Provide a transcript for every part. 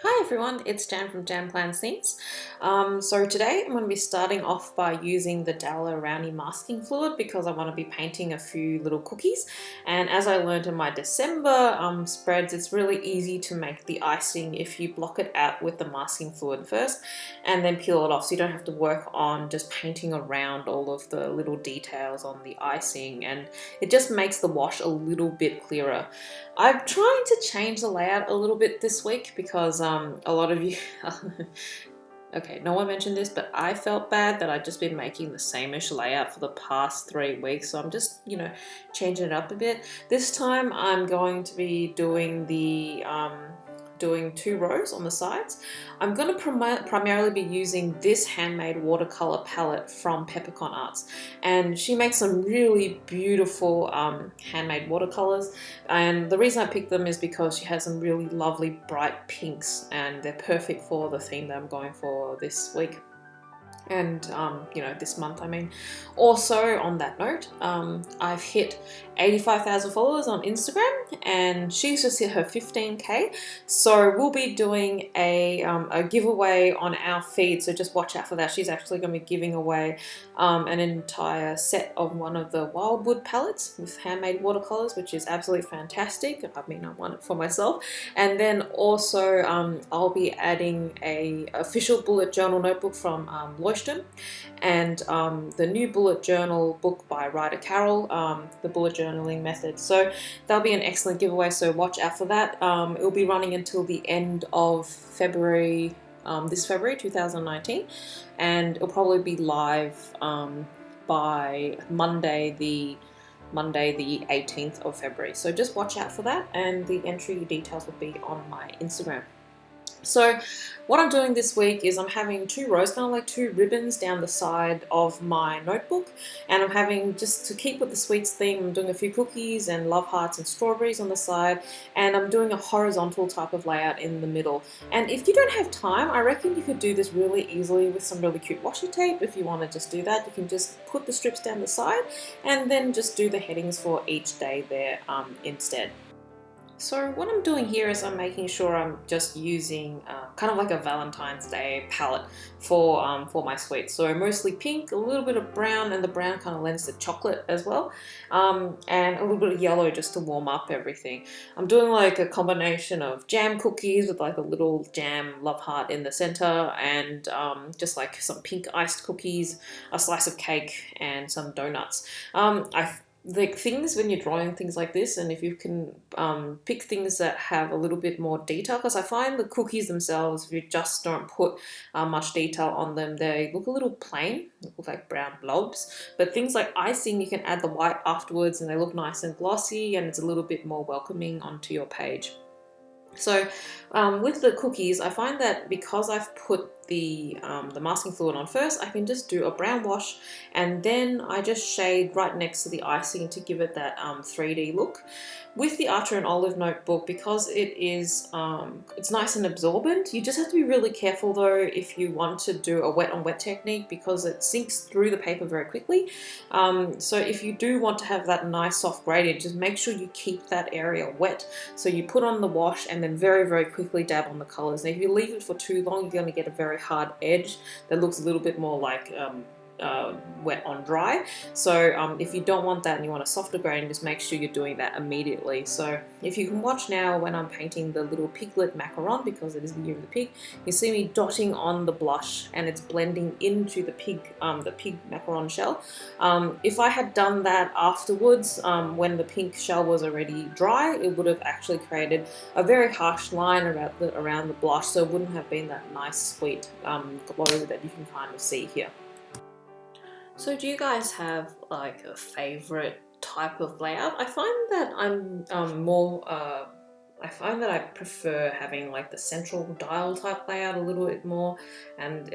Hi everyone, it's Jan from Jan Plans Things. So today I'm going to be starting off by using the Rowney masking fluid because I want to be painting a few little cookies, and as I learned in my December spreads, it's really easy to make the icing if you block it out with the masking fluid first and then peel it off, so you don't have to work on just painting around all of the little details on the icing, and it just makes the wash a little bit clearer. I'm trying to change the layout a little bit this week because a lot of you okay, no one mentioned this, but I felt bad that I'd just been making the same-ish layout for the past 3 weeks, so I'm just, changing it up a bit. This time I'm going to be doing the doing 2 rows on the sides. I'm going to primarily be using this handmade watercolor palette from Peppercorn Arts, and she makes some really beautiful handmade watercolors, and the reason I picked them is because she has some really lovely bright pinks and they're perfect for the theme that I'm going for this week. And this month, I mean. Also, on that note, I've hit 85,000 followers on Instagram, and she's just hit her 15k, so we'll be doing a giveaway on our feed, so just watch out for that. She's actually going to be giving away an entire set of one of the Wildwood palettes with handmade watercolors, which is absolutely fantastic. I mean, I want it for myself. And then also I'll be adding a official bullet journal notebook from and the new bullet journal book by Ryder Carroll, the bullet journaling method. So that'll be an excellent giveaway, so watch out for that. It'll be running until the end of February, this February 2019, and it'll probably be live by Monday the 18th of February. So just watch out for that, and the entry details will be on my Instagram. So what I'm doing this week is I'm having 2 rows, kind of like 2 ribbons down the side of my notebook, and I'm having, just to keep with the sweets theme, I'm doing a few cookies and love hearts and strawberries on the side, and I'm doing a horizontal type of layout in the middle. And if you don't have time, I reckon you could do this really easily with some really cute washi tape. If you want to just do that, you can just put the strips down the side and then just do the headings for each day there instead. So what I'm doing here is I'm making sure I'm just using kind of like a Valentine's Day palette for my sweets. So mostly pink, a little bit of brown, and the brown kind of lends to chocolate as well, and a little bit of yellow just to warm up everything. I'm doing like a combination of jam cookies with like a little jam love heart in the center, and just like some pink iced cookies, a slice of cake, and some donuts. Like things when you're drawing things like this, and if you can pick things that have a little bit more detail, because I find the cookies themselves, if you just don't put much detail on them, they look a little plain, look like brown blobs. But things like icing, you can add the white afterwards and they look nice and glossy, and it's a little bit more welcoming onto your page. So with the cookies, I find that because I've put the masking fluid on first, I can just do a brown wash, and then I just shade right next to the icing to give it that 3D look. With the Archer and Olive notebook, because it is it's nice and absorbent, you just have to be really careful though if you want to do a wet on wet technique, because it sinks through the paper very quickly. So if you do want to have that nice soft gradient, just make sure you keep that area wet. So you put on the wash and then very, very quickly dab on the colors. Now if you leave it for too long, you're going to get a very hard edge that looks a little bit more like wet on dry. So if you don't want that and you want a softer grain, just make sure you're doing that immediately. So if you can watch now when I'm painting the little piglet macaron, because it is the year of the pig, you see me dotting on the blush and it's blending into the pig macaron shell. If I had done that afterwards, when the pink shell was already dry, it would have actually created a very harsh line around the blush, so it wouldn't have been that nice sweet glow that you can kind of see here. So do you guys have like a favorite type of layout? I find that I find that I prefer having like the central dial type layout a little bit more, and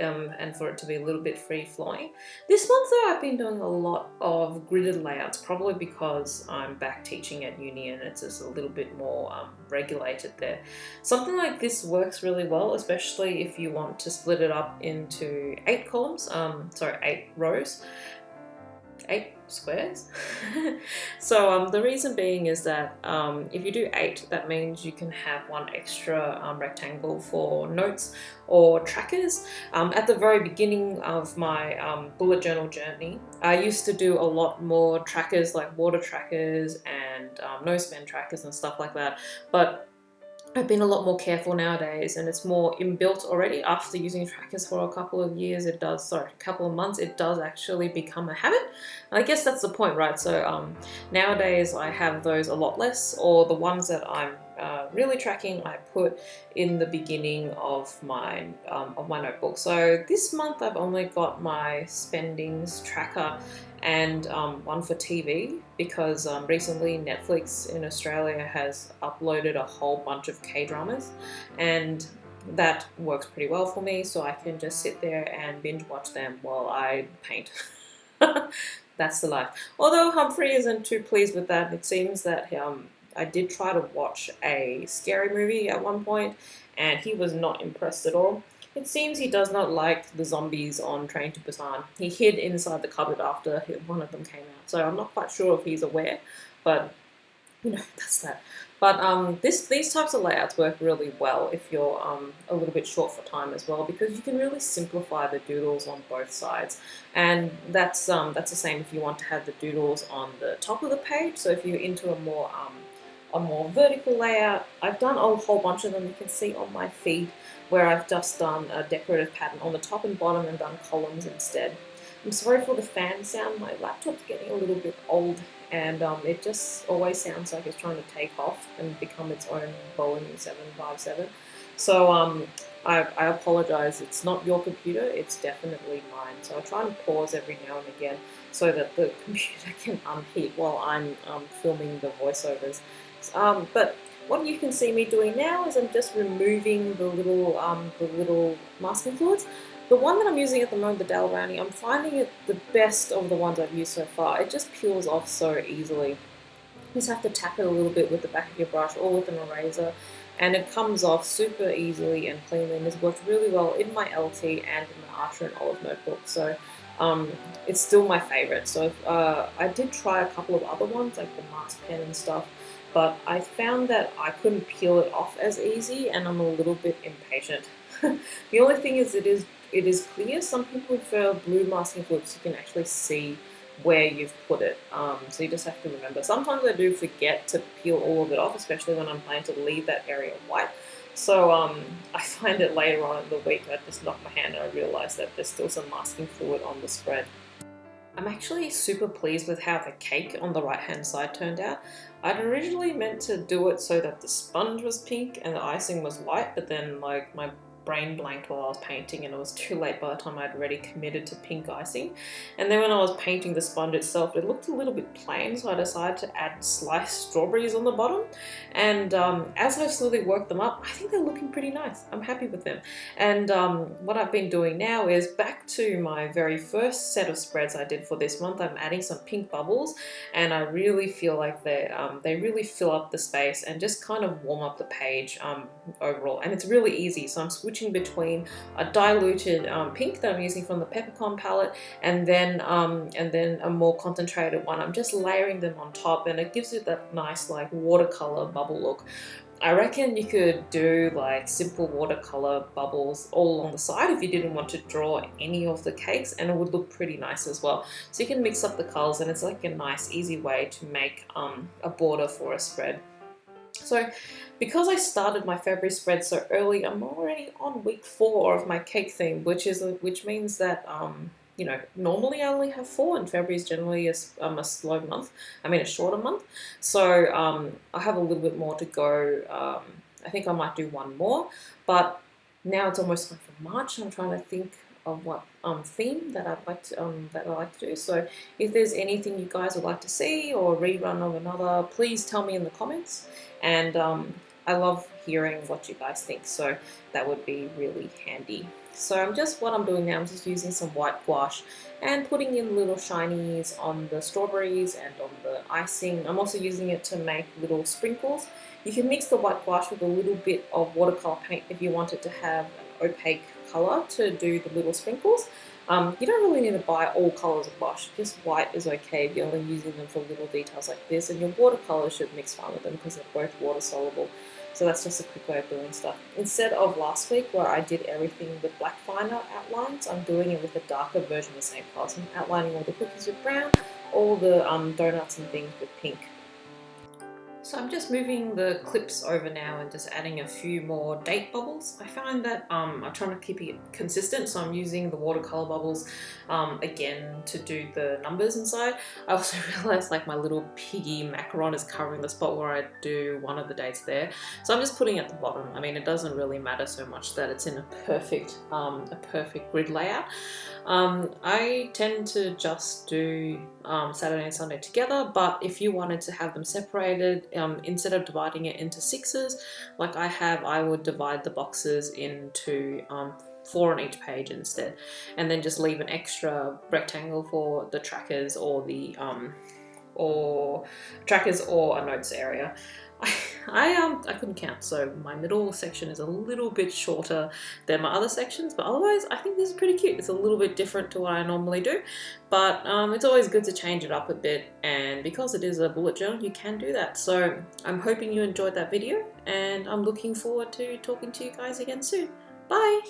for it to be a little bit free flowing. This month though, I've been doing a lot of gridded layouts, probably because I'm back teaching at uni and it's just a little bit more regulated there. Something like this works really well, especially if you want to split it up into 8 columns, 8 rows. 8 squares. So the reason being is that if you do 8, that means you can have one extra rectangle for notes or trackers. At the very beginning of my bullet journal journey, I used to do a lot more trackers, like water trackers and noseband trackers and stuff like that, but I've been a lot more careful nowadays, and it's more inbuilt already. After using trackers for a couple of years, a couple of months, it does actually become a habit. And I guess that's the point, right? So nowadays I have those a lot less, or the ones that I'm really tracking, I put in the beginning of my notebook. So this month I've only got my spendings tracker and one for TV, because recently Netflix in Australia has uploaded a whole bunch of K-dramas, and that works pretty well for me, so I can just sit there and binge watch them while I paint. That's the life. Although Humphrey isn't too pleased with that. It seems that I did try to watch a scary movie at one point, and he was not impressed at all. It seems he does not like the zombies on Train to Busan. He hid inside the cupboard after one of them came out, so I'm not quite sure if he's aware, but you know, that's that. But these types of layouts work really well if you're a little bit short for time as well, because you can really simplify the doodles on both sides, and that's the same if you want to have the doodles on the top of the page. So if you're into a more vertical layout, I've done a whole bunch of them. You can see on my feed where I've just done a decorative pattern on the top and bottom and done columns instead. I'm sorry for the fan sound. My laptop's getting a little bit old, and it just always sounds like it's trying to take off and become its own Boeing 757. So I apologize. It's not your computer, it's definitely mine. So I try and pause every now and again so that the computer can unheat while I'm filming the voiceovers. But what you can see me doing now is I'm just removing the little masking fluids. The one that I'm using at the moment, the Rowney, I'm finding it the best of the ones I've used so far. It just peels off so easily. You just have to tap it a little bit with the back of your brush or with an eraser, and it comes off super easily and cleanly, and it's worked really well in my LT and in my Archer and Olive notebook. So it's still my favorite. So I did try a couple of other ones like the mask pen and stuff, but I found that I couldn't peel it off as easy, and I'm a little bit impatient. The only thing is it is clear. Some people prefer blue masking fluid so you can actually see where you've put it. So you just have to remember. Sometimes I do forget to peel all of it off, especially when I'm planning to leave that area white. So I find it later on in the week, I just knock my hand and I realise that there's still some masking fluid on the spread. I'm actually super pleased with how the cake on the right hand side turned out. I'd originally meant to do it so that the sponge was pink and the icing was white, but then like my brain blanked while I was painting and it was too late by the time I'd already committed to pink icing. And then when I was painting the sponge itself, it looked a little bit plain, so I decided to add sliced strawberries on the bottom. And as I slowly worked them up, I think they're looking pretty nice. I'm happy with them. And what I've been doing now is back to my very first set of spreads I did for this month. I'm adding some pink bubbles, and I really feel like they really fill up the space and just kind of warm up the page overall. And it's really easy, so I'm switching between a diluted pink that I'm using from the Peppercorn palette and then a more concentrated one. I'm just layering them on top, and it gives it that nice like watercolor bubble look. I reckon you could do like simple watercolor bubbles all along the side if you didn't want to draw any of the cakes, and it would look pretty nice as well. So you can mix up the colors, and it's like a nice easy way to make a border for a spread. So because I started my February spread so early, I'm already on week 4 of my cake theme, which means that you know, normally I only have 4, and February is generally a slow month. I mean a shorter month. So I have a little bit more to go. I think I might do one more, but now it's almost time for March. I'm trying to think of what theme that I like to do. So if there's anything you guys would like to see or a rerun of another, please tell me in the comments. And I love hearing what you guys think, so that would be really handy. So what I'm doing now, I'm just using some white gouache and putting in little shinies on the strawberries and on the icing. I'm also using it to make little sprinkles. You can mix the white gouache with a little bit of watercolor paint if you want it to have an opaque color to do the little sprinkles. You don't really need to buy all colours of gouache, just white is okay if you're only using them for little details like this, and your watercolours should mix fine with them because they're both water soluble. So that's just a quick way of doing stuff. Instead of last week where I did everything with black finer outlines, I'm doing it with a darker version of the same colours. I'm outlining all the cookies with brown, all the donuts and things with pink. So I'm just moving the clips over now and just adding a few more date bubbles. I find that I'm trying to keep it consistent, so I'm using the watercolor bubbles again to do the numbers inside. I also realized like my little piggy macaron is covering the spot where I do one of the dates there. So I'm just putting it at the bottom. I mean, it doesn't really matter so much that it's in a perfect grid layout. I tend to just do Saturday and Sunday together, but if you wanted to have them separated, instead of dividing it into sixes like I would divide the boxes into 4 on each page instead, and then just leave an extra rectangle for the trackers or the or a notes area. I couldn't count, so my middle section is a little bit shorter than my other sections, but otherwise I think this is pretty cute. It's a little bit different to what I normally do, but it's always good to change it up a bit, and because it is a bullet journal you can do that. So I'm hoping you enjoyed that video, and I'm looking forward to talking to you guys again soon. Bye!